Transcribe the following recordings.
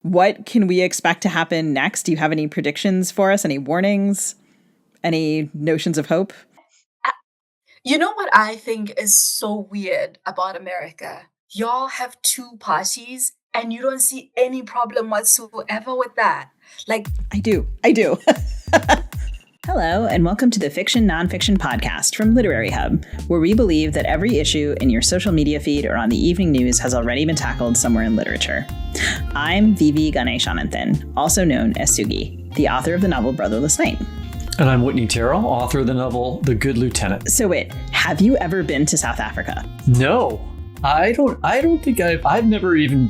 What can we expect to happen next? Do you have any predictions for us? Any warnings? Any notions of hope? You know what I think is so weird about America? Y'all have two parties and you don't see any problem whatsoever with that. Like, I do. Hello, and welcome to the Fiction Nonfiction podcast from Literary Hub, where we believe that every issue in your social media feed or on the evening news has already been tackled somewhere in literature. I'm Vivi Ganeshananthan, also known as Sugi, the author of the novel Brotherless Night. And I'm Whitney, Terrell, author of the novel The Good Lieutenant. So wait, have you ever been to South Africa? No, I don't think I've never even...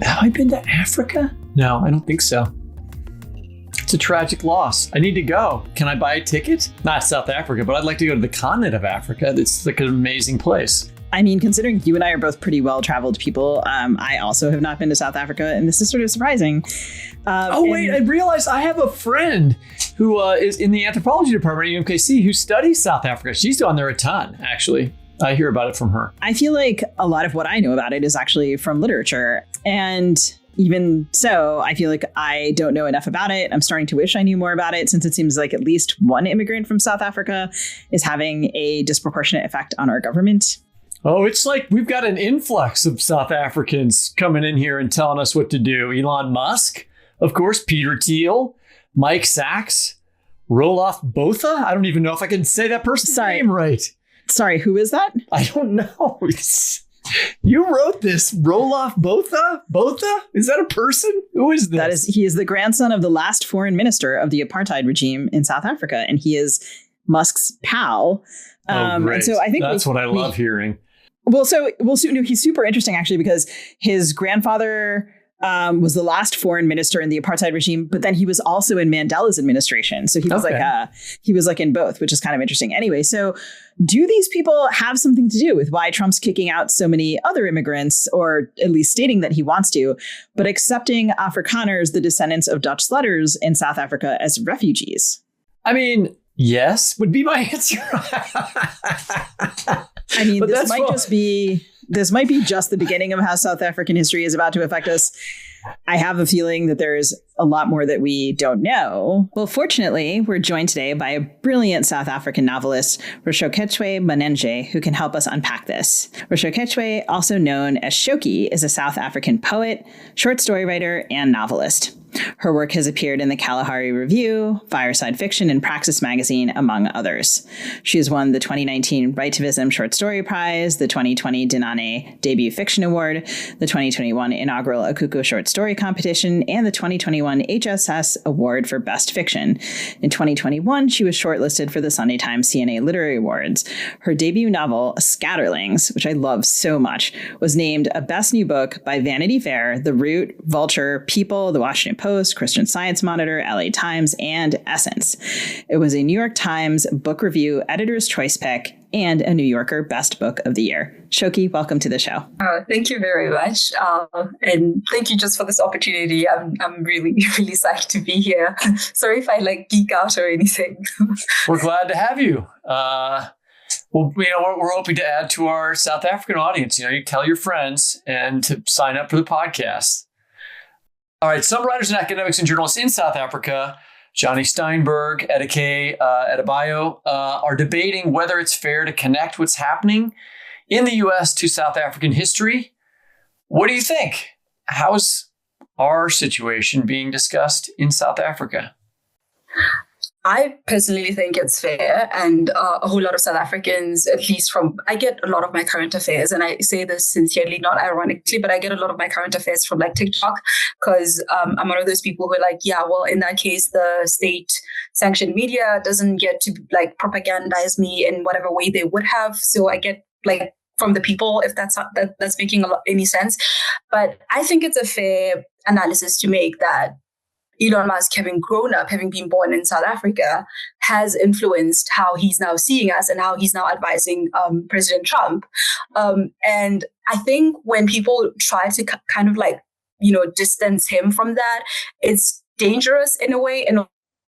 Have I been to Africa? No, I don't think so. It's a tragic loss. I need to go. Can I buy a ticket? Not South Africa, but I'd like to go to the continent of Africa. It's like an amazing place. I mean, considering you and I are both pretty well-traveled people, I also have not been to South Africa, and this is sort of surprising. Wait, I realized I have a friend who is in the anthropology department at UMKC who studies South Africa. She's on there a ton, actually. I hear about it from her. I feel like a lot of what I know about it is actually from literature, and even so, I feel like I don't know enough about it. I'm starting to wish I knew more about it, since it seems like at least one immigrant from South Africa is having a disproportionate effect on our government. Oh, it's like we've got an influx of South Africans coming in here and telling us what to do. Elon Musk, of course, Peter Thiel, Mike Sachs, Roloff Botha. I don't even know if I can say that person's name right. Sorry, who is that? I don't know. You wrote this, Roloff Botha? Botha? Is that a person? Who is this? He is the grandson of the last foreign minister of the apartheid regime in South Africa, and he is Musk's pal. Great. And so I think that's what I love hearing. Well, he's super interesting, actually, because his grandfather was the last foreign minister in the apartheid regime, but then he was also in Mandela's administration. So he was like in both, which is kind of interesting. Anyway, so do these people have something to do with why Trump's kicking out so many other immigrants, or at least stating that he wants to, but accepting Afrikaners, the descendants of Dutch settlers in South Africa, as refugees? I mean, yes, would be my answer. I mean, this might be just the beginning of how South African history is about to affect us. I have a feeling that there's a lot more that we don't know. Well, fortunately, we're joined today by a brilliant South African novelist, Rešoketšwe Manenzhe, who can help us unpack this. Rešoketšwe, also known as Shoki, is a South African poet, short story writer, and novelist. Her work has appeared in the Kalahari Review, Fireside Fiction, and Praxis Magazine, among others. She has won the 2019 Writivism Short Story Prize, the 2020 Denane Debut Fiction Award, the 2021 inaugural Akuko Short Story Competition, and the 2021 HSS Award for Best Fiction. In 2021, she was shortlisted for the Sunday Times CNA Literary Awards. Her debut novel, Scatterlings, which I love so much, was named a Best New Book by Vanity Fair, The Root, Vulture, People, The Washington Post, Christian Science Monitor, LA Times, and Essence. It was a New York Times Book Review Editor's Choice pick and a New Yorker Best Book of the Year. Shoki, welcome to the show. Thank you very much. And thank you just for this opportunity. I'm really, really psyched to be here. Sorry if I geek out or anything. We're glad to have you. Well, we're hoping to add to our South African audience. You tell your friends and to sign up for the podcast. All right, some writers and academics and journalists in South Africa, Johnny Steinberg, Edike Adebayo, are debating whether it's fair to connect what's happening in the U.S. to South African history. What do you think? How's our situation being discussed in South Africa? I personally think it's fair, and a whole lot of South Africans, at least I get a lot of my current affairs, and I say this sincerely, not ironically, but I get a lot of my current affairs from TikTok, because I'm one of those people who are yeah, well, in that case, the state-sanctioned media doesn't get to propagandize me in whatever way they would have, so I get from the people, if that's making any sense. But I think it's a fair analysis to make that Elon Musk, having grown up, having been born in South Africa, has influenced how he's now seeing us and how he's now advising President Trump. And I think when people try to kind of distance him from that, it's dangerous in a way, in a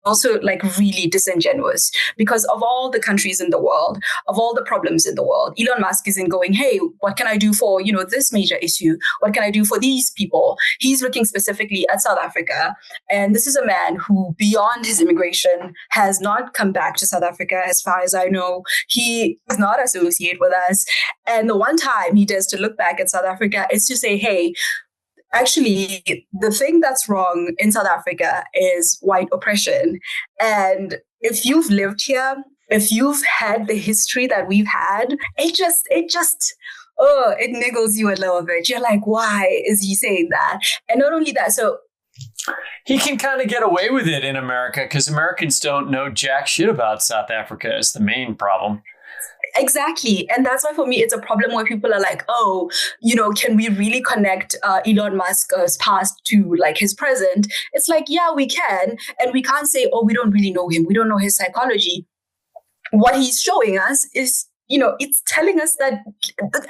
also like really disingenuous, because of all the countries in the world, of all the problems in the world, Elon Musk isn't going, hey, what can I do for, this major issue? What can I do for these people? He's looking specifically at South Africa. And this is a man who, beyond his immigration, has not come back to South Africa. As far as I know, he does not associate with us. And the one time he dares to look back at South Africa is to say, hey, actually, the thing that's wrong in South Africa is white oppression. And if you've lived here, if you've had the history that we've had, it niggles you a little bit. You're like, why is he saying that? And not only that, so he can kind of get away with it in America because Americans don't know jack shit about South Africa is the main problem. Exactly. And that's why for me, it's a problem where people are like, oh, can we really connect Elon Musk's past to like his present? It's like, yeah, we can. And we can't say, oh, we don't really know him. We don't know his psychology. What he's showing us is, it's telling us that,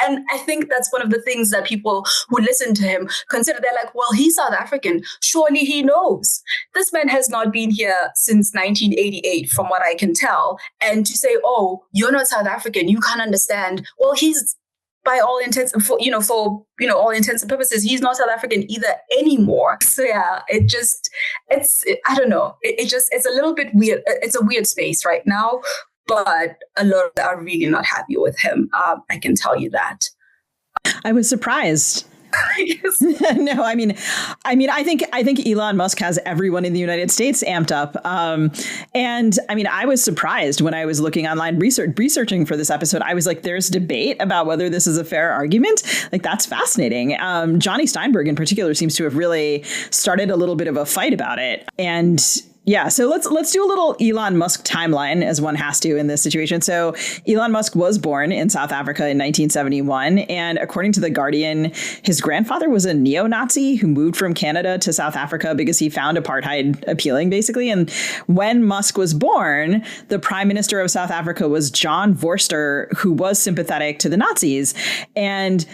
and I think that's one of the things that people who listen to him consider. They're like, well, he's South African. Surely he knows. This man has not been here since 1988, from what I can tell. And to say, oh, you're not South African, you can't understand. Well, he's, by all intents, for all intents and purposes, he's not South African either anymore. So yeah, I don't know. It's a little bit weird. It's a weird space right now. But a lot are really not happy with him. I can tell you that. I was surprised. No, I mean, I think Elon Musk has everyone in the United States amped up. And I mean, I was surprised when I was looking online researching for this episode. I was like, there's debate about whether this is a fair argument. Like, that's fascinating. Johnny Steinberg in particular seems to have really started a little bit of a fight about it. And yeah, so let's do a little Elon Musk timeline, as one has to in this situation. So Elon Musk was born in South Africa in 1971. And according to The Guardian, his grandfather was a neo-Nazi who moved from Canada to South Africa because he found apartheid appealing, basically. And when Musk was born, the prime minister of South Africa was John Vorster, who was sympathetic to the Nazis. And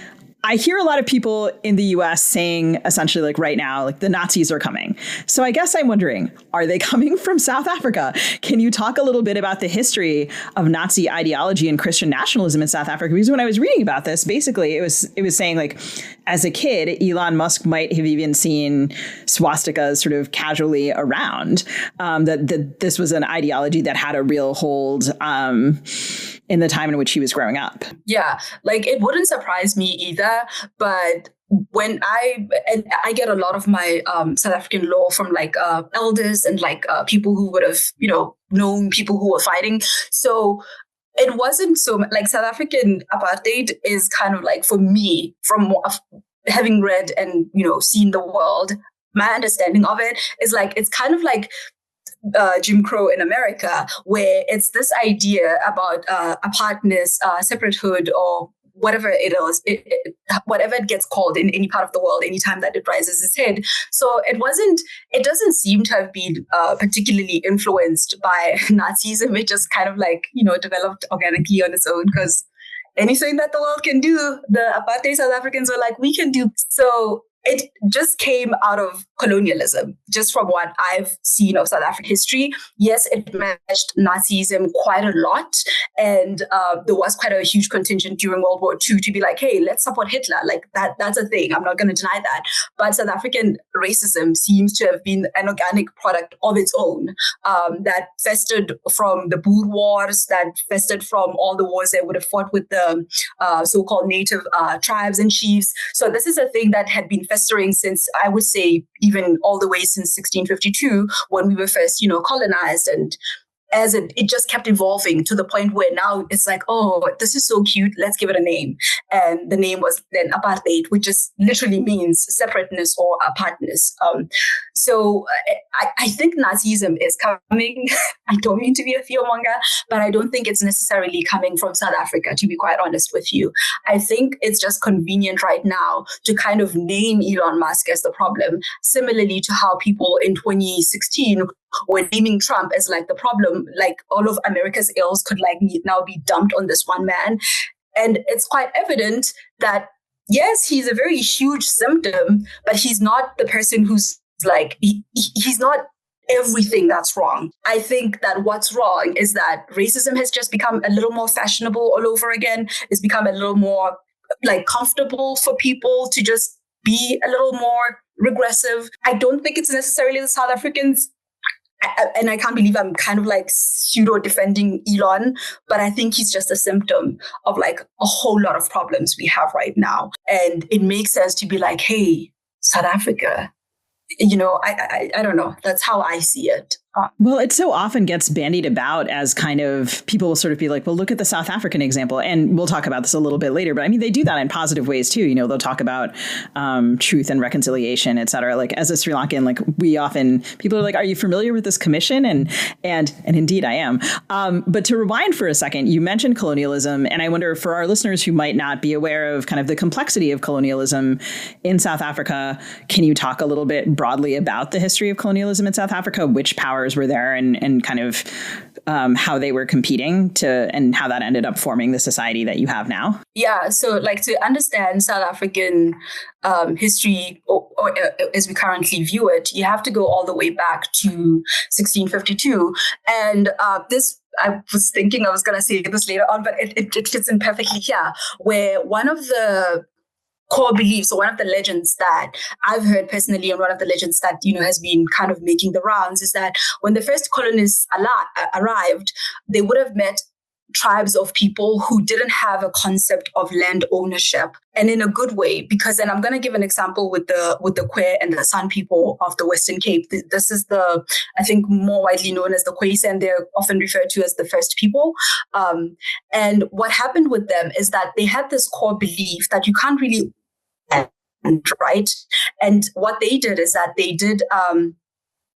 I hear a lot of people in the US saying essentially like right now, like the Nazis are coming. So I guess I'm wondering, are they coming from South Africa? Can you talk a little bit about the history of Nazi ideology and Christian nationalism in South Africa? Because when I was reading about this, basically it was saying like as a kid, Elon Musk might have even seen swastikas sort of casually around, that this was an ideology that had a real hold in the time in which he was growing up. Yeah, like it wouldn't surprise me either. But when I get a lot of my South African law from like elders and like people who would have, known people who were fighting. So it wasn't so like South African apartheid is kind of like, for me, from having read and, seen the world, my understanding of it is like, it's kind of like Jim Crow in America, where it's this idea about apartness, separatehood, or whatever it is, whatever it gets called in any part of the world, anytime that it rises its head. So it doesn't seem to have been particularly influenced by Nazism. It just kind of like, developed organically on its own, because anything that the world can do, the apartheid South Africans were like, we can do. So it just came out of colonialism, just from what I've seen of South African history. Yes, it matched Nazism quite a lot. And there was quite a huge contingent during World War II to be like, hey, let's support Hitler. Like that's a thing. I'm not going to deny that. But South African racism seems to have been an organic product of its own, that festered from the Boer Wars, that festered from all the wars they would have fought with the so-called native tribes and chiefs. So this is a thing that had been festering since, I would say, even all the way since 1652, when we were first, colonized. And as it just kept evolving to the point where now it's like, oh, this is so cute, let's give it a name. And the name was then apartheid, which just literally means separateness or apartness. So I think Nazism is coming. I don't mean to be a fearmonger, but I don't think it's necessarily coming from South Africa, to be quite honest with you. I think it's just convenient right now to kind of name Elon Musk as the problem, similarly to how people in 2016 were naming Trump as like the problem, like all of America's ills could like now be dumped on this one man. And it's quite evident that, yes, he's a very huge symptom, but he's not the person who's like, he's not everything that's wrong. I think that what's wrong is that racism has just become a little more fashionable all over again. It's become a little more like comfortable for people to just be a little more regressive. I don't think it's necessarily the South Africans. And I can't believe I'm kind of like pseudo defending Elon, but I think he's just a symptom of like a whole lot of problems we have right now. And it makes sense to be like, hey, South Africa, you know, I don't know. That's how I see it. Well, it so often gets bandied about as kind of people will sort of be like, well, look at the South African example. And we'll talk about this a little bit later. But I mean, they do that in positive ways, too. You know, they'll talk about truth and reconciliation, et cetera. Like as a Sri Lankan, like we often people are like, are you familiar with this commission? And indeed, I am. But to rewind for a second, you mentioned colonialism. And I wonder for our listeners who might not be aware of kind of the complexity of colonialism in South Africa, can you talk a little bit broadly about the history of colonialism in South Africa, which powers were there and kind of how they were competing and how that ended up forming the society that you have now? Yeah. So like to understand South African history or as we currently view it, you have to go all the way back to 1652. And this, I was thinking I was going to say this later on, but it fits in perfectly here, where one of the core beliefs or one of the legends that I've heard personally and one of the legends that, you know, has been kind of making the rounds is that when the first colonists arrived, they would have met tribes of people who didn't have a concept of land ownership, and in a good way, because then I'm going to give an example with the Kwe and the San people of the Western Cape. This is I think more widely known as the Kwe, and they're often referred to as the first people. And what happened with them is that they had this core belief that you can't really right. And what they did is that they did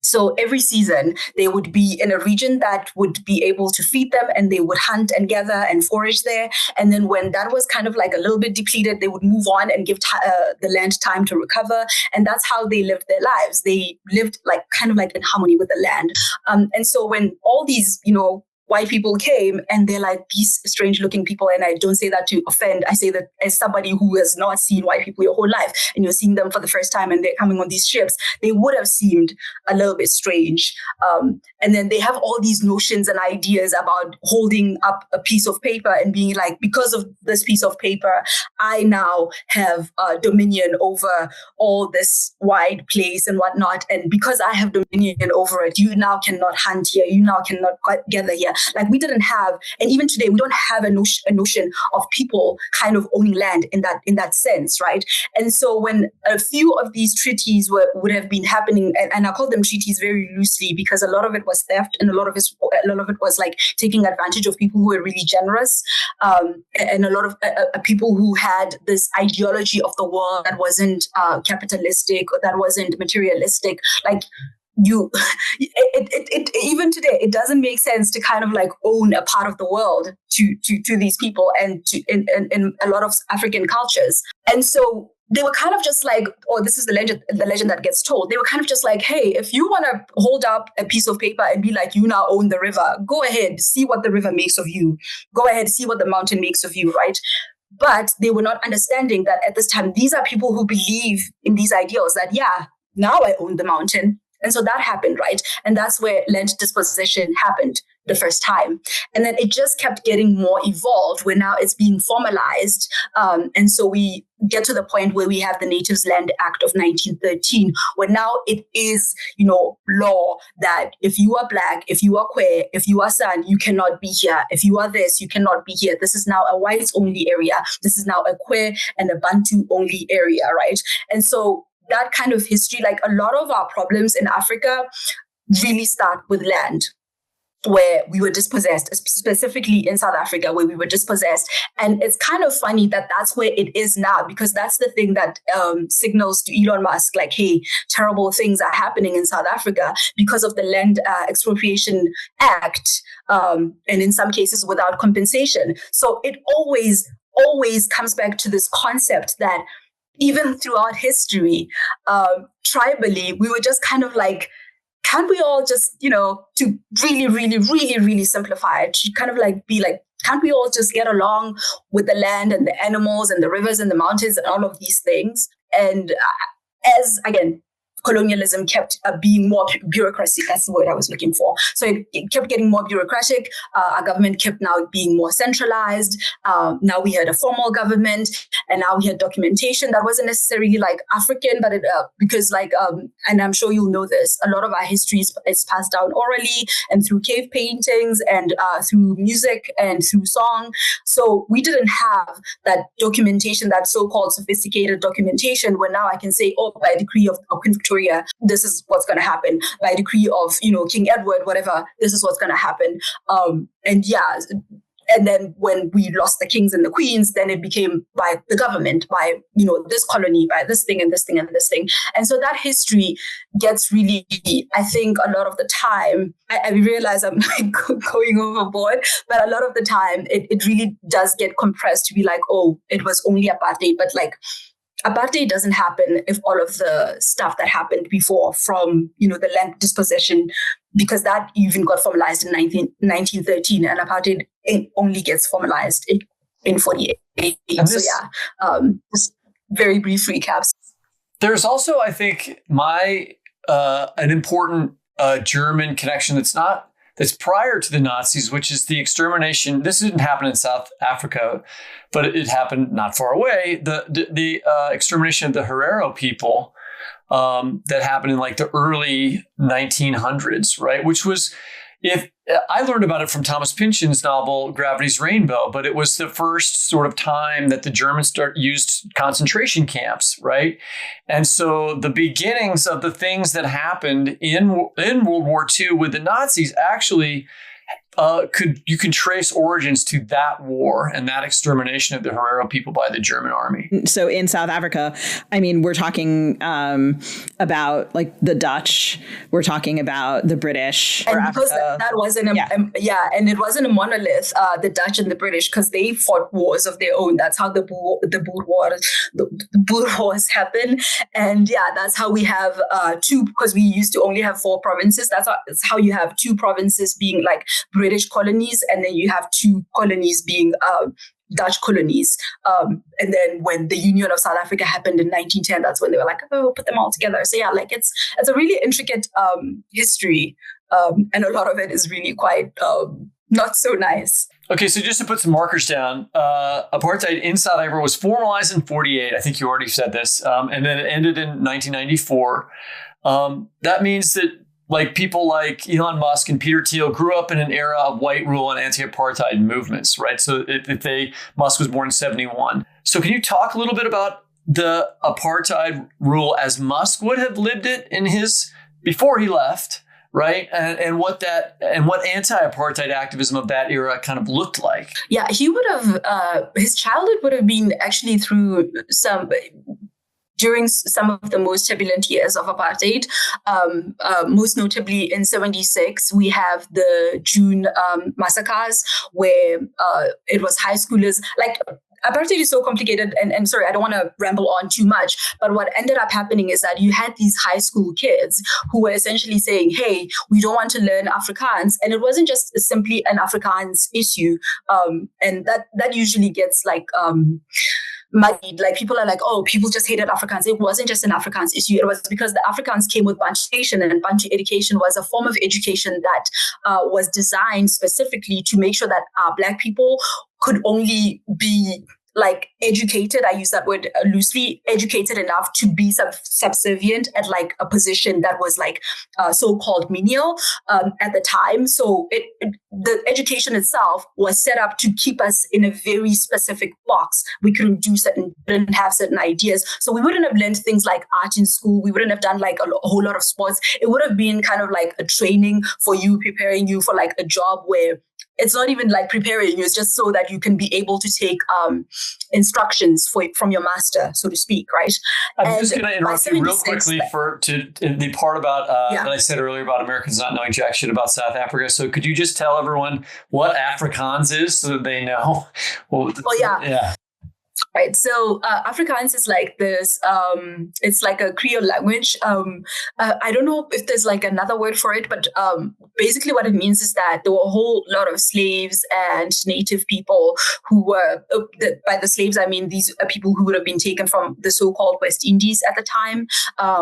so every season they would be in a region that would be able to feed them, and they would hunt and gather and forage there. And then when that was kind of like a little bit depleted, they would move on and give the land time to recover. And that's how they lived their lives. They lived like kind of like in harmony with the land. And so when all these, you know, white people came and they're like these strange looking people. And I don't say that to offend. I say that as somebody who has not seen white people your whole life and you're seeing them for the first time and they're coming on these ships, they would have seemed a little bit strange. And then they have all these notions and ideas about holding up a piece of paper and being like, because of this piece of paper, I now have dominion over all this wide place and whatnot. And because I have dominion over it, you now cannot hunt here. You now cannot gather here. Like we didn't have, and even today, we don't have a notion of people kind of owning land in that sense, right? And so when a few of these treaties would have been happening, and I call them treaties very loosely because a lot of it was theft and a lot of it was like taking advantage of people who were really generous, and a lot of people who had this ideology of the world that wasn't capitalistic or that wasn't materialistic, like. Even today, it doesn't make sense to kind of like own a part of the world to these people and in a lot of African cultures. And so they were kind of just like, oh, this is the legend that gets told. They were kind of just like, hey, if you want to hold up a piece of paper and be like, you now own the river, go ahead, see what the river makes of you. Go ahead, see what the mountain makes of you, right? But they were not understanding that at this time, these are people who believe in these ideals that, yeah, now I own the mountain. And so that happened, right? And that's where land dispossession happened the first time. And then it just kept getting more evolved where now it's being formalized. And so we get to the point where we have the Natives Land Act of 1913, where now it is, you know, law that if you are Black, if you are queer, if you are San, you cannot be here. If you are this, you cannot be here. This is now a whites only area. This is now a queer and a Bantu only area, right? And so that kind of history, like a lot of our problems in Africa really start with land, where we were dispossessed, specifically in South Africa, where we were dispossessed. And it's kind of funny that that's where it is now, because that's the thing that signals to Elon Musk, like, hey, terrible things are happening in South Africa because of the Land Expropriation Act, and in some cases without compensation. So it always comes back to this concept that even throughout history, tribally, we were just kind of like, can't we all just, you know, to really, really, really, really simplify it, kind of like be like, can't we all just get along with the land and the animals and the rivers and the mountains and all of these things? And as, again, colonialism kept being more bureaucratic. That's the word I was looking for. So it kept getting more bureaucratic. Our government kept now being more centralized. Now we had a formal government, and now we had documentation that wasn't necessarily like African, but because and I'm sure you'll know this, a lot of our history is passed down orally and through cave paintings and through music and through song. So we didn't have that documentation, that so-called sophisticated documentation, where now I can say, oh, by decree of Queen Victoria, this is what's going to happen. By decree of, King Edward, whatever, this is what's going to happen. And then when we lost the kings and the queens, then it became by the government, by, this colony, by this thing and this thing and this thing. And so that history gets really, I think a lot of the time, I realize I'm like going overboard, but a lot of the time it really does get compressed to be like, oh, it was only apartheid. But like, apartheid doesn't happen if all of the stuff that happened before from, the land dispossession, because that even got formalized in 1913, and apartheid only gets formalized in 48. Just very brief recaps. There's also, I think, an important German connection that's prior to the Nazis, which is the extermination. This didn't happen in South Africa, but it happened not far away. The extermination of the Herero people that happened in like the early 1900s, right? Which was, I learned about it from Thomas Pynchon's novel Gravity's Rainbow, but it was the first sort of time that the Germans used concentration camps, right? And so the beginnings of the things that happened in World War II with the Nazis actually you can trace origins to that war and that extermination of the Herero people by the German army. So in South Africa, I mean, we're talking about like the Dutch, we're talking about the British. And because that wasn't and it wasn't a monolith, the Dutch and the British, because they fought wars of their own. That's how the Boer Wars happen. And that's how we have two, because we used to only have 4 provinces. That's how you have 2 provinces being like British colonies, and then you have 2 colonies being Dutch colonies. And then when the Union of South Africa happened in 1910, that's when they were like, oh, put them all together. So it's a really intricate history, and a lot of it is really quite not so nice. Okay, so just to put some markers down, apartheid in South Africa was formalized in 48. I think you already said this, and then it ended in 1994. That means that like people like Elon Musk and Peter Thiel grew up in an era of white rule and anti-apartheid movements, right? So Musk was born in 71. So can you talk a little bit about the apartheid rule as Musk would have lived it before he left, right? And what anti-apartheid activism of that era kind of looked like? Yeah, he would have, his childhood would have been actually through during some of the most turbulent years of apartheid. Most notably in 76, we have the June massacres, where it was high schoolers. Like, apartheid is so complicated, and sorry, I don't want to ramble on too much, but what ended up happening is that you had these high school kids who were essentially saying, hey, we don't want to learn Afrikaans. And it wasn't just simply an Afrikaans issue. And that usually gets like muddied. Like, people are like, oh, people just hated Afrikaans. It wasn't just an Afrikaans issue. It was because the Afrikaans came with Bantu education, and Bantu education was a form of education that was designed specifically to make sure that Black people could only be like educated, I use that word loosely, educated enough to be subservient at like a position that was like so-called menial at the time. So the education itself was set up to keep us in a very specific box. We didn't have certain ideas. So we wouldn't have learned things like art in school. We wouldn't have done like a whole lot of sports. It would have been kind of like a training for you, preparing you for like a job where it's not even like preparing you. It's just so that you can be able to take instructions from your master, so to speak, right? I'm just going to interrupt you real quickly to the part about that I said earlier about Americans not knowing jack shit about South Africa. So could you just tell everyone what Afrikaans is so that they know? Right. So Afrikaans is like this, it's like a Creole language. I don't know if there's like another word for it, but basically what it means is that there were a whole lot of slaves and native people who were, by the slaves, I mean, these are people who would have been taken from the so-called West Indies at the time.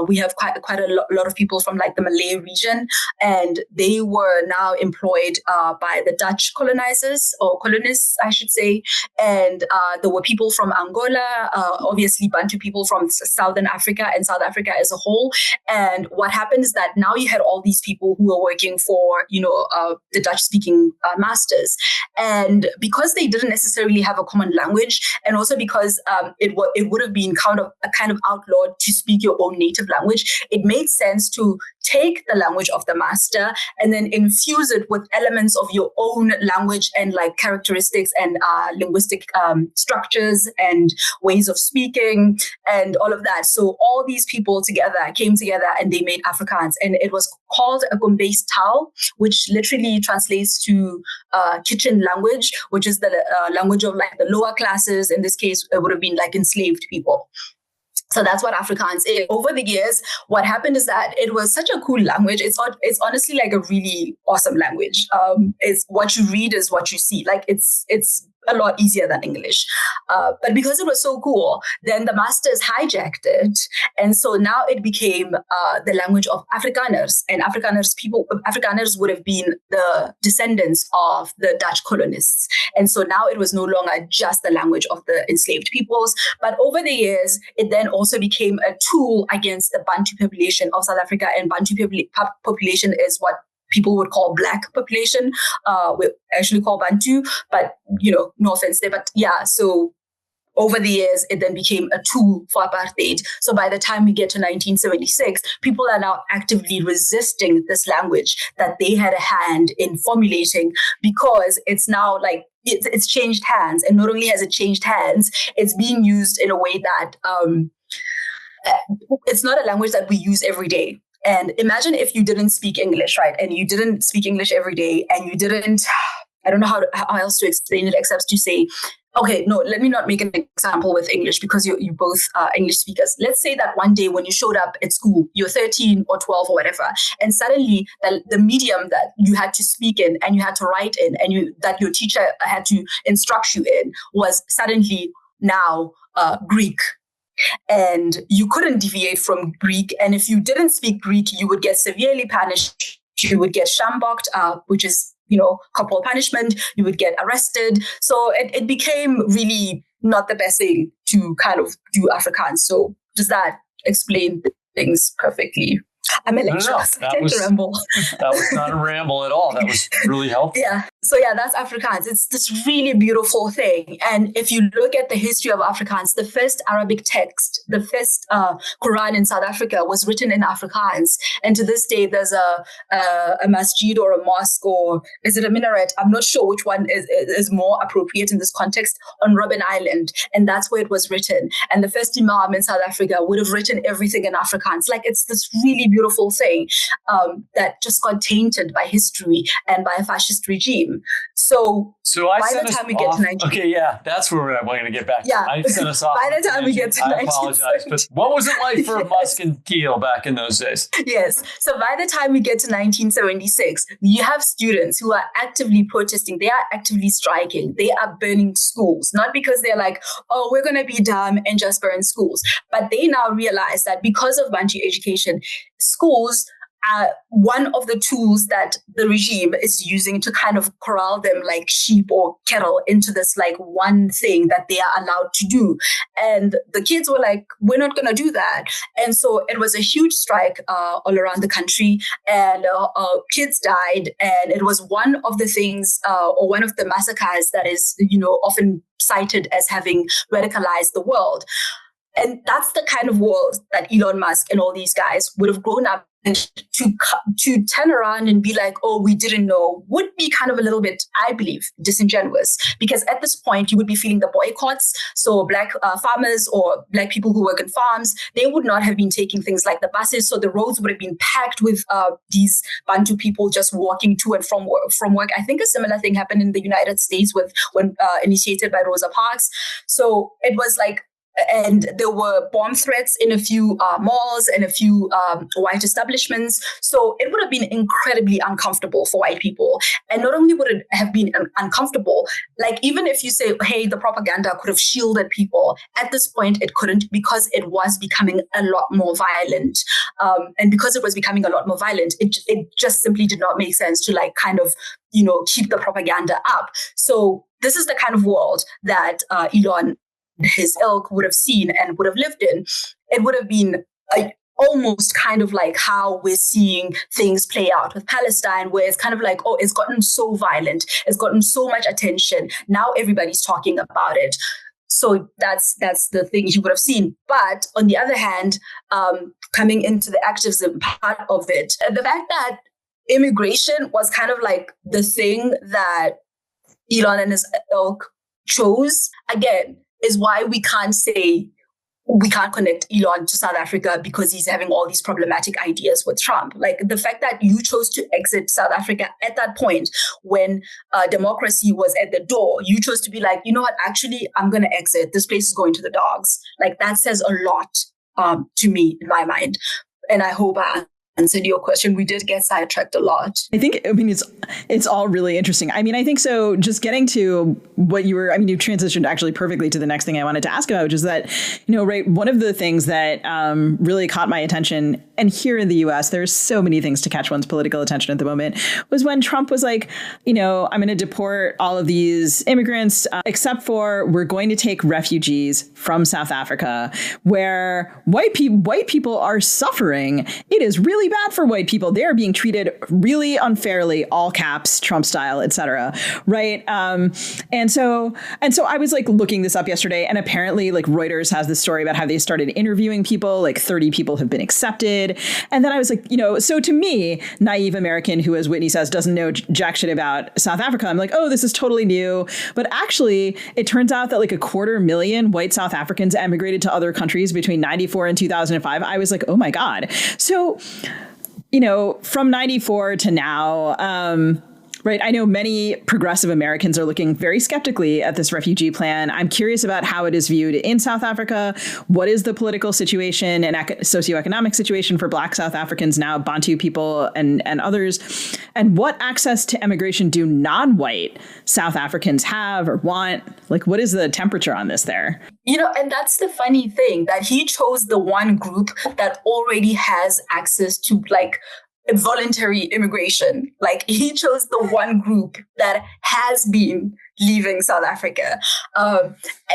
We have quite a lot of people from like the Malay region, and they were now employed by the Dutch colonizers, or colonists, I should say. And there were people from Angola, obviously Bantu people from Southern Africa and South Africa as a whole. And what happened is that now you had all these people who were working for, the Dutch-speaking masters. And because they didn't necessarily have a common language, and also because it would have been kind of outlawed to speak your own native language, it made sense to take the language of the master and then infuse it with elements of your own language and like characteristics and linguistic structures and ways of speaking and all of that. So all these people came together and they made Afrikaans, and it was called a Gombe's Taal, which literally translates to kitchen language, which is the language of like the lower classes. In this case, it would have been like enslaved people. So that's what Afrikaans is. Over the years, what happened is that it was such a cool language. It's honestly like a really awesome language. It's what you read is what you see. Like it's a lot easier than English. But because it was so cool, then the masters hijacked it. And so now it became the language of Afrikaners. And Afrikaners would have been the descendants of the Dutch colonists. And so now it was no longer just the language of the enslaved peoples. But over the years, it then also became a tool against the Bantu population of South Africa. And Bantu population is what people would call Black population. We actually call Bantu, but no offense there. But yeah, so over the years, it then became a tool for apartheid. So by the time we get to 1976, people are now actively resisting this language that they had a hand in formulating, because it's now like it's changed hands. And not only has it changed hands, it's being used in a way that it's not a language that we use every day. And imagine if you didn't speak English, right? And you didn't speak English every day, and you didn't, I don't know how else to explain it except to say, okay, no, let me not make an example with English, because you both are English speakers. Let's say that one day when you showed up at school, you're 13 or 12 or whatever, and suddenly the medium that you had to speak in and you had to write in and that your teacher had to instruct you in was suddenly now Greek. And you couldn't deviate from Greek. And if you didn't speak Greek, you would get severely punished. You would get shamboked, which is, corporal punishment. You would get arrested. So it became really not the best thing to kind of do Afrikaans. So does that explain things perfectly? I'm a lecturer. That was not a ramble at all. That was really helpful. Yeah. So yeah, that's Afrikaans. It's this really beautiful thing. And if you look at the history of Afrikaans, the first Arabic text, the first Quran in South Africa was written in Afrikaans. And to this day, there's a masjid or a mosque, or is it a minaret? I'm not sure which one is more appropriate in this context, on Robben Island. And that's where it was written. And the first imam in South Africa would have written everything in Afrikaans. Like, it's this really beautiful thing that just got tainted by history and by a fascist regime. So I by sent the time we us get off. to 19... Okay, yeah, that's where we're going to get back to. Yeah. I sent us off. By the time we get to I apologize, but what was it like for Musk and Thiel back in those days? Yes. So by the time we get to 1976, you have students who are actively protesting. They are actively striking. They are burning schools, not because they're like, oh, we're going to be dumb and just burn schools. But they now realize that because of Bantu education, schools are one of the tools that the regime is using to kind of corral them like sheep or cattle into this like one thing that they are allowed to do. And the kids were like, we're not going to do that. And so it was a huge strike all around the country, and kids died. And it was one of the things or one of the massacres that is, often cited as having radicalized the world. And that's the kind of world that Elon Musk and all these guys would have grown up to turn around and be like, oh, we didn't know, would be kind of a little bit, I believe, disingenuous. Because at this point, you would be feeling the boycotts. So Black farmers or Black people who work in farms, they would not have been taking things like the buses. So the roads would have been packed with these Bantu people just walking to and from work. I think a similar thing happened in the United States when initiated by Rosa Parks. So it was like, and there were bomb threats in a few malls and a few white establishments. So it would have been incredibly uncomfortable for white people. And not only would it have been uncomfortable, like even if you say, hey, the propaganda could have shielded people, at this point it couldn't, because it was becoming a lot more violent. And because it was becoming a lot more violent, it just simply did not make sense to like kind of, keep the propaganda up. So this is the kind of world that Elon, his ilk, would have seen and would have lived in. It would have been almost kind of like how we're seeing things play out with Palestine, where it's kind of like, oh, it's gotten so violent, it's gotten so much attention, now everybody's talking about it. So that's the thing he would have seen. But on the other hand, coming into the activism part of it, the fact that immigration was kind of like the thing that Elon and his ilk chose, again, is why we can't connect Elon to South Africa, because he's having all these problematic ideas with Trump. Like the fact that you chose to exit South Africa at that point when democracy was at the door, you chose to be like, you know what, actually, I'm going to exit. This place is going to the dogs. Like that says a lot to me in my mind. And I hope I answered your question. We did get sidetracked a lot. I mean, it's all really interesting. I mean, I think so. Just getting to what you transitioned actually perfectly to the next thing I wanted to ask about, which is that, right, one of the things that really caught my attention, and here in the US, there's so many things to catch one's political attention at the moment, was when Trump was like, I'm going to deport all of these immigrants, except for we're going to take refugees from South Africa, where white people are suffering. It is really bad for white people. They are being treated really unfairly, all caps, Trump style, et cetera. Right. And so I was like looking this up yesterday, and apparently like Reuters has this story about how they started interviewing people, like 30 people have been accepted. And then I was like, so to me, naive American who, as Whitney says, doesn't know jack shit about South Africa, I'm like, oh, this is totally new. But actually, it turns out that like 250,000 white South Africans emigrated to other countries between 94 and 2005. I was like, oh my God. So from 94 to now, right, I know many progressive Americans are looking very skeptically at this refugee plan. I'm curious about how it is viewed in South Africa. What is the political situation and socioeconomic situation for Black South Africans now, Bantu people and others? And what access to immigration do non-white South Africans have or want? Like, what is the temperature on this there? And that's the funny thing, that he chose the one group that already has access to like voluntary immigration. Like he chose the one group that has been leaving South Africa,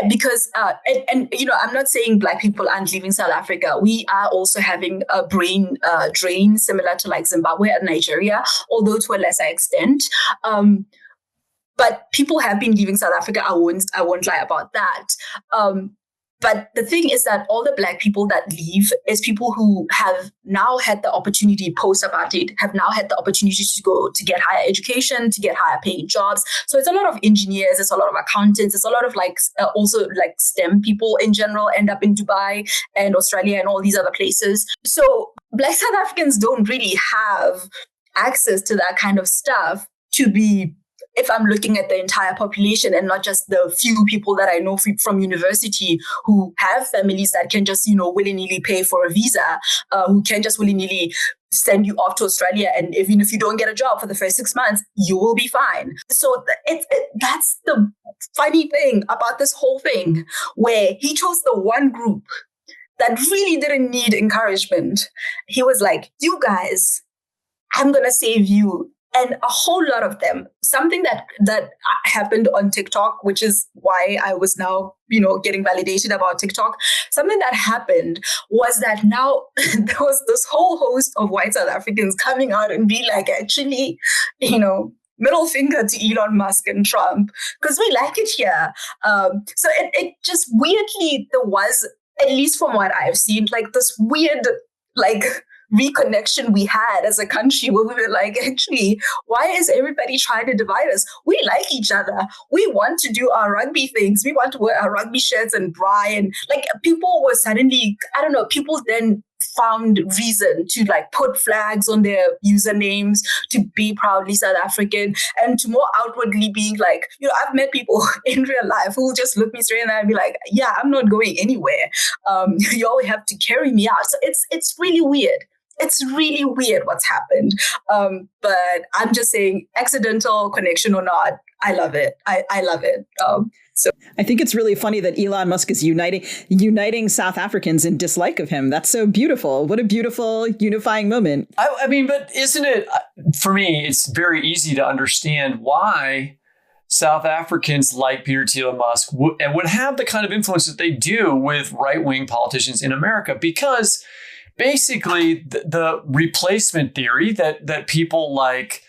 because I'm not saying Black people aren't leaving South Africa. We are also having a brain drain similar to like Zimbabwe and Nigeria, although to a lesser extent. But people have been leaving South Africa. I won't lie about that. But the thing is that all the Black people that leave is people who have now had the opportunity post-apartheid, have now had the opportunity to go to get higher education, to get higher paying jobs. So it's a lot of engineers, it's a lot of accountants, it's a lot of like also like STEM people in general end up in Dubai and Australia and all these other places. So Black South Africans don't really have access to that kind of stuff to be, if I'm looking at the entire population and not just the few people that I know from university who have families that can just, willy-nilly pay for a visa, who can just willy-nilly send you off to Australia. And even if you don't get a job for the first 6 months, you will be fine. So that's the funny thing about this whole thing, where he chose the one group that really didn't need encouragement. He was like, you guys, I'm going to save you. And a whole lot of them, something that happened on TikTok, which is why I was now, getting validated about TikTok. Something that happened was that now there was this whole host of white South Africans coming out and be like, actually, middle finger to Elon Musk and Trump, because we like it here. So it just weirdly, there was, at least from what I've seen, like this weird, like reconnection we had as a country where we were like, actually, why is everybody trying to divide us? We like each other. We want to do our rugby things. We want to wear our rugby shirts and bra. And like people were suddenly, I don't know, people then found reason to like put flags on their usernames, to be proudly South African, and to more outwardly being like, I've met people in real life who will just look me straight in the eye and be like, yeah, I'm not going anywhere. You always have to carry me out. So it's really weird. It's really weird what's happened. But I'm just saying, accidental connection or not, I love it. I love it. So I think it's really funny that Elon Musk is uniting South Africans in dislike of him. That's so beautiful. What a beautiful unifying moment. I mean, but isn't it, for me, it's very easy to understand why South Africans like Peter Thiel and Musk would have the kind of influence that they do with right-wing politicians in America, because basically the replacement theory that people like,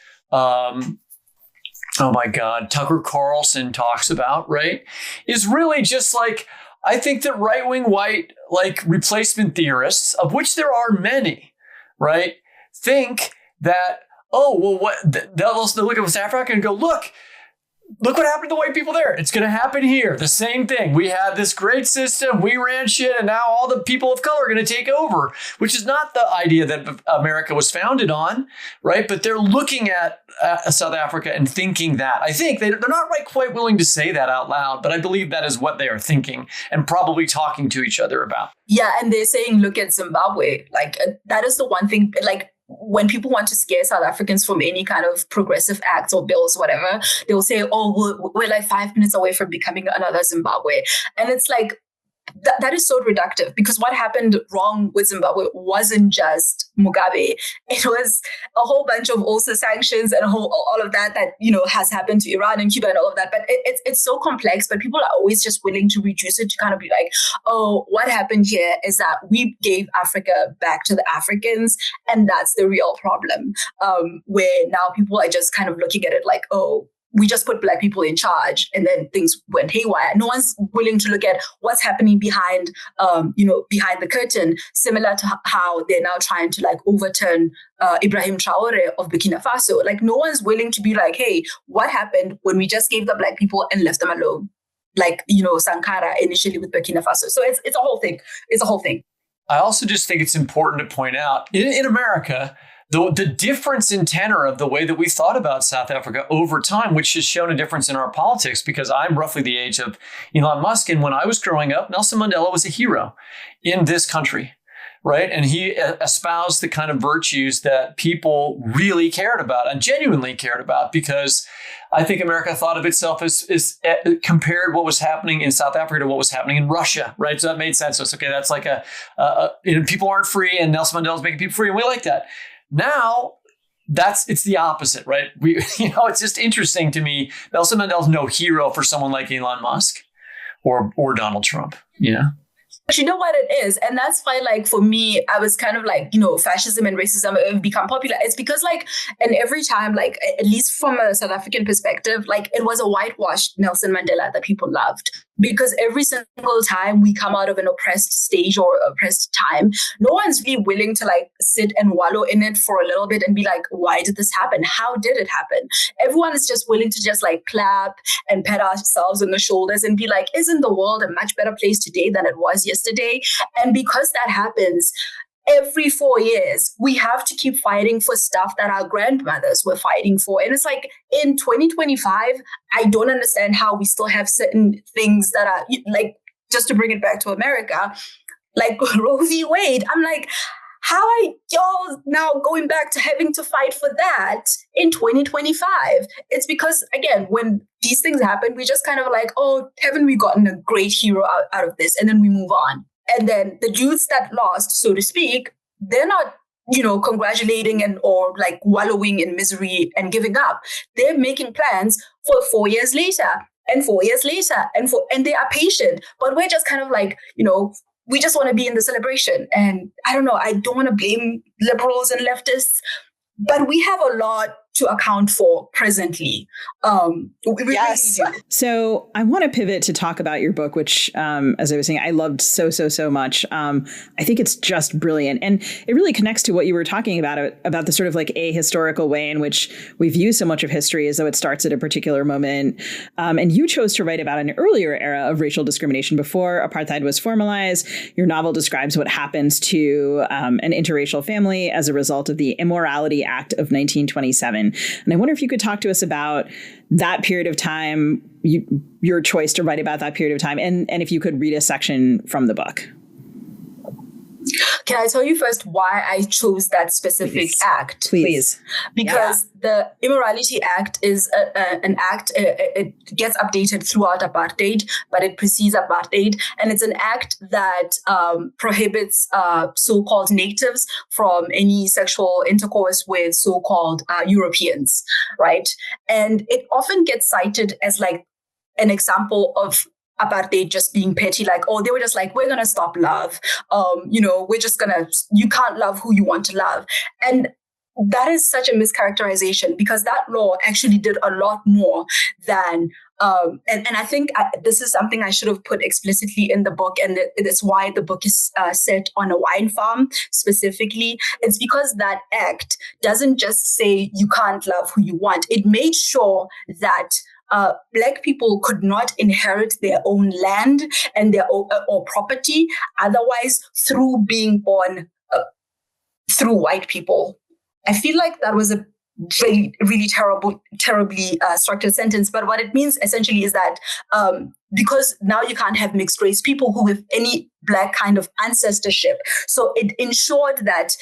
oh my God, Tucker Carlson talks about, right, is really just like, I think that right-wing white, like replacement theorists, of which there are many, right, think that, they'll look at South Africa and go, look what happened to the white people there. It's going to happen here. The same thing. We had this great system. We ran shit. And now all the people of color are going to take over, which is not the idea that America was founded on. Right. But they're looking at South Africa and thinking that. I think they're not quite willing to say that out loud, but I believe that is what they are thinking and probably talking to each other about. Yeah. And they're saying, look at Zimbabwe. Like that is the one thing, like, when people want to scare South Africans from any kind of progressive acts or bills, whatever, they'll say, we're like 5 minutes away from becoming another Zimbabwe. And it's like, that is so reductive, because what happened wrong with Zimbabwe wasn't just Mugabe. It was a whole bunch of also sanctions and all of that has happened to Iran and Cuba and all of that. But it's so complex, but people are always just willing to reduce it to kind of be like, oh, what happened here is that we gave Africa back to the Africans, and that's the real problem. Where now people are just kind of looking at it like, oh, we just put Black people in charge and then things went haywire. No one's willing to look at what's happening behind the curtain, similar to how they're now trying to like overturn Ibrahim Traore of Burkina Faso. Like no one's willing to be like, hey, what happened when we just gave the Black people and left them alone? Like, Sankara initially with Burkina Faso. So it's a whole thing. It's a whole thing. I also just think it's important to point out in America, the difference in tenor of the way that we thought about South Africa over time, which has shown a difference in our politics, because I'm roughly the age of Elon Musk. And when I was growing up, Nelson Mandela was a hero in this country, right? And he espoused the kind of virtues that people really cared about and genuinely cared about, because I think America thought of itself as compared what was happening in South Africa to what was happening in Russia, right? So that made sense. So it's okay. That's like people aren't free, and Nelson Mandela's making people free, and we like that. Now, it's the opposite, right? It's just interesting to me. Nelson Mandela's no hero for someone like Elon Musk or Donald Trump. Yeah. But you know what it is? And that's why, like, for me, I was kind of like, fascism and racism have become popular. It's because, like, and every time, like, at least from a South African perspective, like, it was a whitewashed Nelson Mandela that people loved. Because every single time we come out of an oppressed stage or oppressed time, no one's really willing to like sit and wallow in it for a little bit and be like, why did this happen? How did it happen? Everyone is just willing to just like clap and pat ourselves on the shoulders and be like, isn't the world a much better place today than it was yesterday? And because that happens, every 4 years, we have to keep fighting for stuff that our grandmothers were fighting for. And it's like in 2025, I don't understand how we still have certain things that are like, just to bring it back to America, like Roe v. Wade. I'm like, how are y'all now going back to having to fight for that in 2025? It's because, again, when these things happen, we just kind of like, oh, haven't we gotten a great hero out of this? And then we move on. And then the youths that lost, so to speak, they're not, congratulating or like wallowing in misery and giving up. They're making plans for 4 years later and 4 years later and they are patient. But we're just kind of like, we just want to be in the celebration. And I don't know, I don't want to blame liberals and leftists, but we have a lot to account for presently. Yes. Really do. So I want to pivot to talk about your book, which, as I was saying, I loved so much. I think it's just brilliant. And it really connects to what you were talking about the sort of like ahistorical way in which we view so much of history as though it starts at a particular moment. And you chose to write about an earlier era of racial discrimination before apartheid was formalized. Your novel describes what happens to an interracial family as a result of the Immorality Act of 1927. And I wonder if you could talk to us about that period of time, your choice to write about that period of time, and if you could read a section from the book. Can I tell you first why I chose that specific act? Please. Because the Immorality Act is an act, it gets updated throughout apartheid, but it precedes apartheid. And it's an act that prohibits so-called natives from any sexual intercourse with so-called Europeans, right? And it often gets cited as like an example of apartheid just being petty, like, oh, they were just like, we're going to stop love. We're just going to, you can't love who you want to love. And that is such a mischaracterization, because that law actually did a lot more than, and I think this is something I should have put explicitly in the book. And that's why the book is set on a wine farm specifically. It's because that act doesn't just say you can't love who you want. It made sure that Black people could not inherit their own land and their own, or property otherwise through being born through white people. I feel like that was a really, really terribly structured sentence. But what it means essentially is that because now you can't have mixed race people who have any Black kind of ancestorship. So it ensured that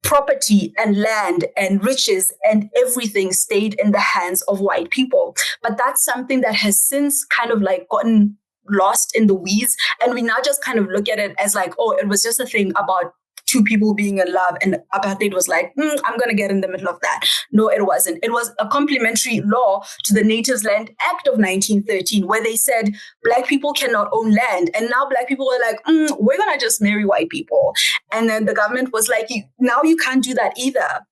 property and land and riches and everything stayed in the hands of white people. But that's something that has since kind of like gotten lost in the weeds. And we now just kind of look at it as like, oh, it was just a thing about two people being in love, and apartheid was like, I'm going to get in the middle of that. No, it wasn't. It was a complementary law to the Natives Land Act of 1913, where they said Black people cannot own land. And now Black people were like, we're going to just marry white people. And then the government was like, now you can't do that either.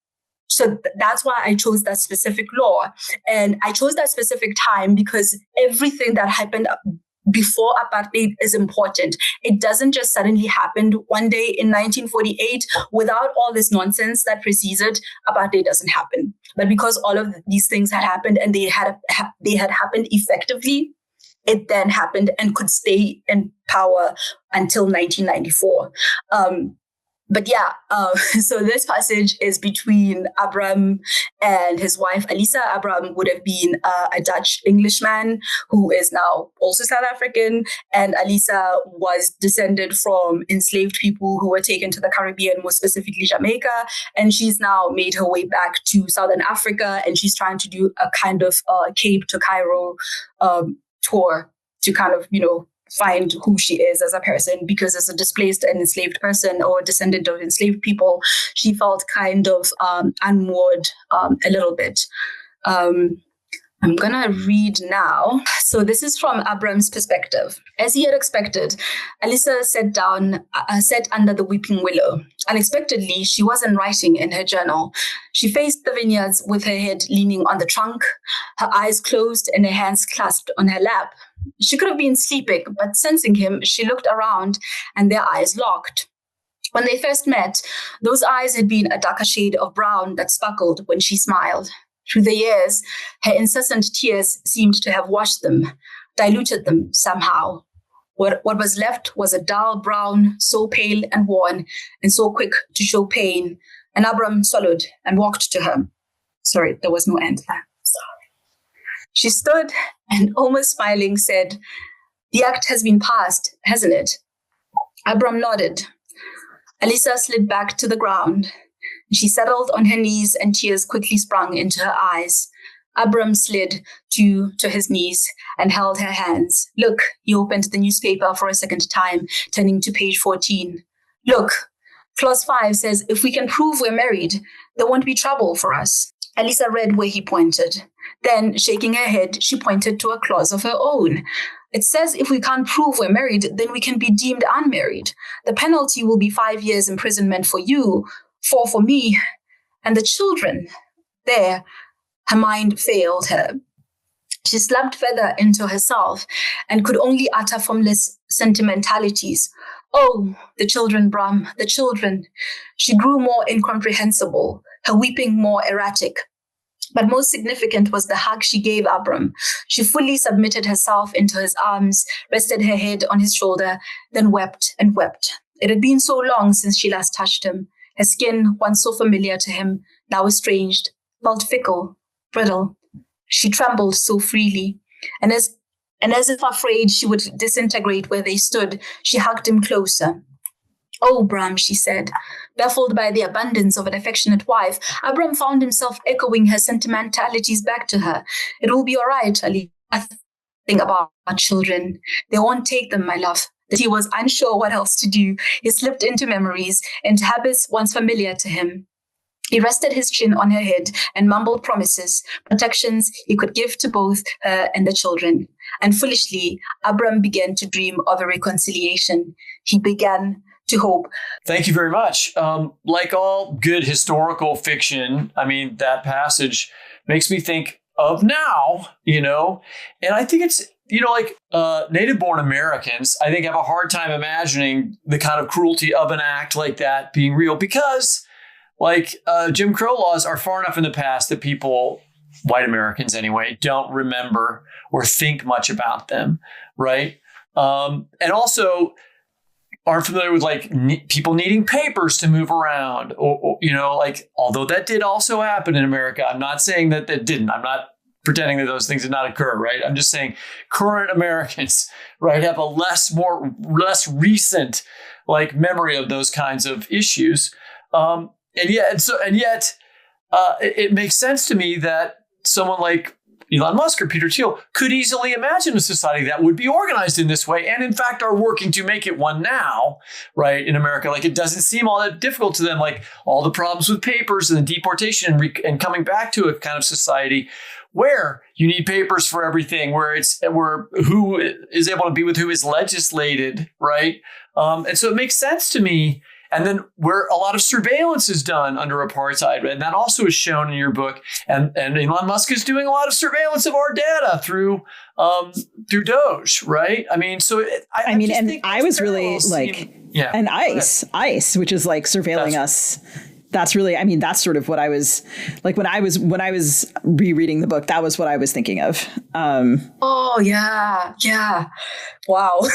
So that's why I chose that specific law. And I chose that specific time because everything that happened before apartheid is important. It doesn't just suddenly happen one day in 1948 without all this nonsense that precedes it. Apartheid doesn't happen. But because all of these things had happened and they had happened effectively, it then happened and could stay in power until 1994. But yeah, so this passage is between Abram and his wife, Alisa. Abram would have been a Dutch Englishman who is now also South African. And Alisa was descended from enslaved people who were taken to the Caribbean, more specifically Jamaica. And she's now made her way back to Southern Africa. And she's trying to do a kind of Cape to Cairo tour to kind of, find who she is as a person, because as a displaced and enslaved person or descendant of enslaved people, she felt kind of unmoored a little bit. I'm going to read now. So this is from Abram's perspective. As he had expected, Alisa sat under the weeping willow. Unexpectedly, she wasn't writing in her journal. She faced the vineyards with her head leaning on the trunk, her eyes closed and her hands clasped on her lap. She could have been sleeping, but sensing him, she looked around and their eyes locked. When they first met, those eyes had been a darker shade of brown that sparkled when she smiled. Through the years, her incessant tears seemed to have washed them, diluted them somehow. What was left was a dull brown, so pale and worn, and so quick to show pain. And Abram swallowed and walked to her. Sorry, there was no end there. She stood and, almost smiling, said, "The act has been passed, hasn't it?" Abram nodded. Alisa slid back to the ground. She settled on her knees and tears quickly sprung into her eyes. Abram slid to his knees and held her hands. "Look," he opened the newspaper for a second time, turning to page 14. "Look, clause 5 says if we can prove we're married, there won't be trouble for us." Alisa read where he pointed. Then, shaking her head, she pointed to a clause of her own. "It says if we can't prove we're married, then we can be deemed unmarried. The penalty will be 5 years imprisonment for you, 4 for me, and the children. There, her mind failed her. She slumped further into herself and could only utter formless sentimentalities. Oh, the children, Brahm, the children. She grew more incomprehensible, her weeping more erratic. But most significant was the hug she gave Abram. She fully submitted herself into his arms, rested her head on his shoulder, then wept and wept. It had been so long since she last touched him. Her skin, once so familiar to him, now estranged, felt fickle, brittle. She trembled so freely, and as if afraid she would disintegrate where they stood, she hugged him closer. Oh, Brahm, she said. Baffled by the abundance of an affectionate wife, Abram found himself echoing her sentimentalities back to her. It will be all right, Ali. Think about our children. They won't take them, my love. That he was unsure what else to do. He slipped into memories, into habits once familiar to him. He rested his chin on her head and mumbled promises, protections he could give to both her and the children. And foolishly, Abram began to dream of a reconciliation. He began to hope. Thank you very much. Like all good historical fiction, I mean, that passage makes me think of now, and I think it's, native-born Americans, I think, have a hard time imagining the kind of cruelty of an act like that being real because, Jim Crow laws are far enough in the past that people, white Americans anyway, don't remember or think much about them, right? And also aren't familiar with people needing papers to move around, or although that did also happen in America. I'm not saying that didn't. I'm not pretending that those things did not occur, right? I'm just saying current Americans, right, have a less recent memory of those kinds of issues. And yet, it makes sense to me that someone like Elon Musk or Peter Thiel could easily imagine a society that would be organized in this way, and in fact are working to make it one now, right, in America. It doesn't seem all that difficult to them, all the problems with papers and the deportation and coming back to a kind of society where you need papers for everything, where who is able to be with who is legislated, right? And so it makes sense to me. And then where a lot of surveillance is done under apartheid, and that also is shown in your book. And Elon Musk is doing a lot of surveillance of our data through Doge, right? I mean, so I was really and ICE, which is surveilling us. That's really, that's sort of what I was when I was rereading the book. That was what I was thinking of. Oh yeah, wow.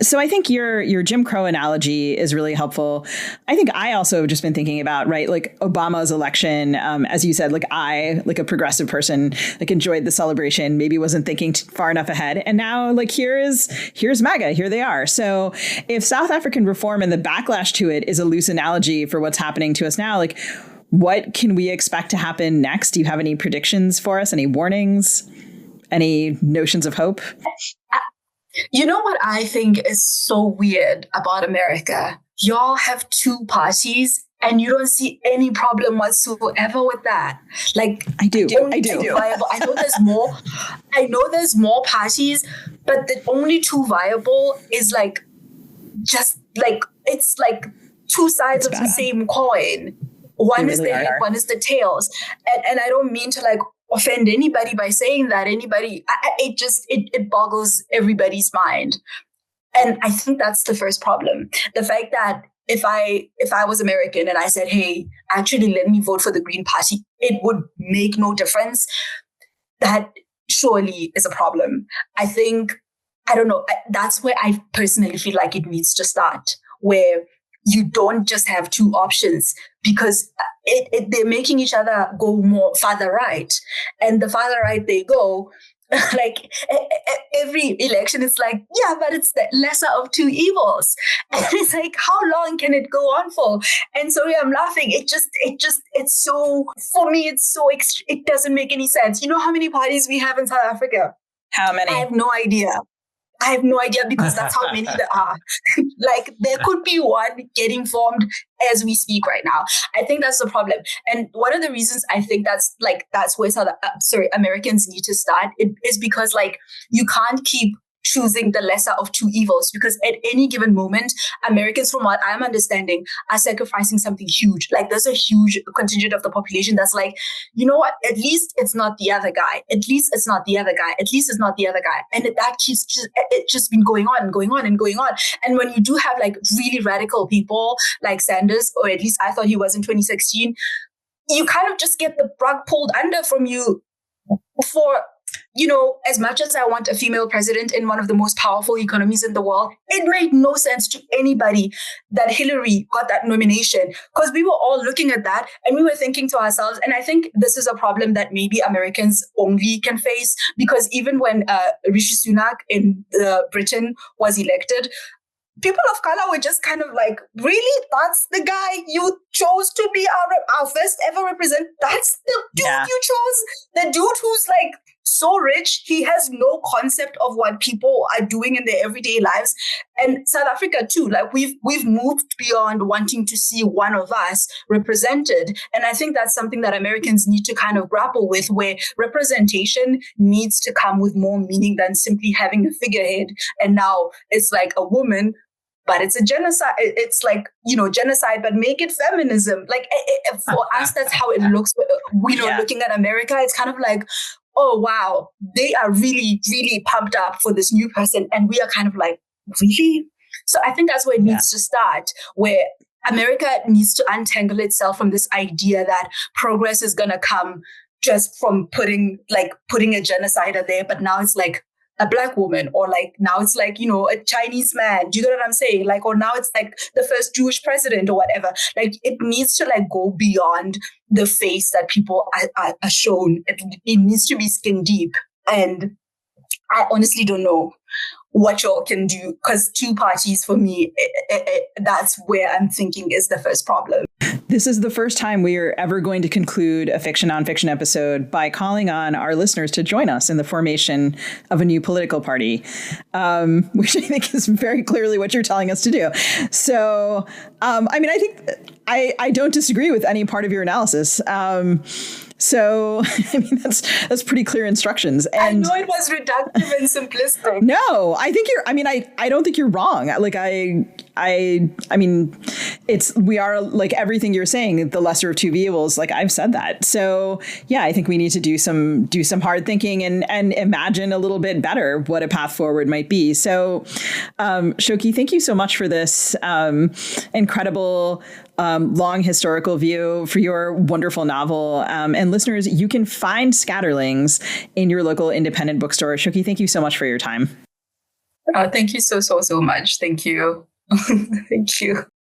So I think your Jim Crow analogy is really helpful. I think I also have just been thinking about, right, Obama's election, as you said, I, a progressive person, enjoyed the celebration, maybe wasn't thinking far enough ahead. And now here's MAGA. Here they are. So if South African reform and the backlash to it is a loose analogy for what's happening to us now, what can we expect to happen next? Do you have any predictions for us? Any warnings? Any notions of hope? You know what I think is so weird about America? Y'all have two parties and you don't see any problem whatsoever with that. I do. Viable. I know there's more parties, but the only two viable is it's two sides of the same coin. One is the head, one is the tails. And I don't mean to offend anybody by saying that. It boggles everybody's mind. And I think that's the first problem. The fact that if I was American and I said, hey, actually let me vote for the Green Party, it would make no difference. That surely is a problem. I don't know. That's where I personally feel like it needs to start, where you don't just have two options, because they're making each other go more farther right. And the farther right they go, every election, it's but it's the lesser of two evils. And it's how long can it go on for? And sorry, I'm laughing. It's so, for me, it doesn't make any sense. You know how many parties we have in South Africa? How many? I have no idea. Because that's how many there are. There could be one getting formed as we speak right now. I think that's the problem. And one of the reasons I think that's where Americans need to start is because you can't keep choosing the lesser of two evils, because at any given moment, Americans, from what I'm understanding, are sacrificing something huge. Like there's a huge contingent of the population that's like, you know what, at least it's not the other guy. At least it's not the other guy. At least it's not the other guy. And that keeps just been going on and going on and going on. And when you do have like really radical people like Sanders, or at least I thought he was in 2016, you kind of just get the rug pulled under from you for, you know, as much as I want a female president in one of the most powerful economies in the world, it made no sense to anybody that Hillary got that nomination, because we were all looking at that and we were thinking to ourselves, and I think this is a problem that maybe Americans only can face, because even when Rishi Sunak in Britain was elected, people of color were just kind of like, really? That's the guy you chose to be our first ever representative? That's the dude you chose? The dude who's like so rich, he has no concept of what people are doing in their everyday lives. And South Africa too, like we've moved beyond wanting to see one of us represented. And I think that's something that Americans need to kind of grapple with, where representation needs to come with more meaning than simply having a figurehead. And now it's like a woman, but it's a genocide. It's like, you know, genocide, but make it feminism. Like for us, that's how it looks. You know, looking at America, it's kind of like, oh, wow, they are really, really pumped up for this new person. And we are kind of like, really? So I think that's where it needs to start, where America needs to untangle itself from this idea that progress is going to come just from putting a genocider there. But now it's like a Black woman, or like now it's like, you know, a Chinese man. Do you know what I'm saying? Like, or now it's like the first Jewish president or whatever. Like it needs to like go beyond the face that people are shown. It needs to be skin deep. And I honestly don't know what y'all can do, because two parties for me, that's where I'm thinking is the first problem. This is the first time we are ever going to conclude a fiction nonfiction episode by calling on our listeners to join us in the formation of a new political party, which I think is very clearly what you're telling us to do. So, I mean, I think I don't disagree with any part of your analysis. So, I mean, that's pretty clear instructions. And I know it was reductive and simplistic. No, I think I don't think you're wrong. Like, I mean, we are like everything you're saying, the lesser of two evils. Like I've said that. So yeah, I think we need to do some hard thinking and imagine a little bit better what a path forward might be. So, Shoki, thank you so much for this incredible long historical view, for your wonderful novel. And listeners, you can find Scatterlings in your local independent bookstore. Shoki, thank you so much for your time. Thank you so much. Thank you. Thank you.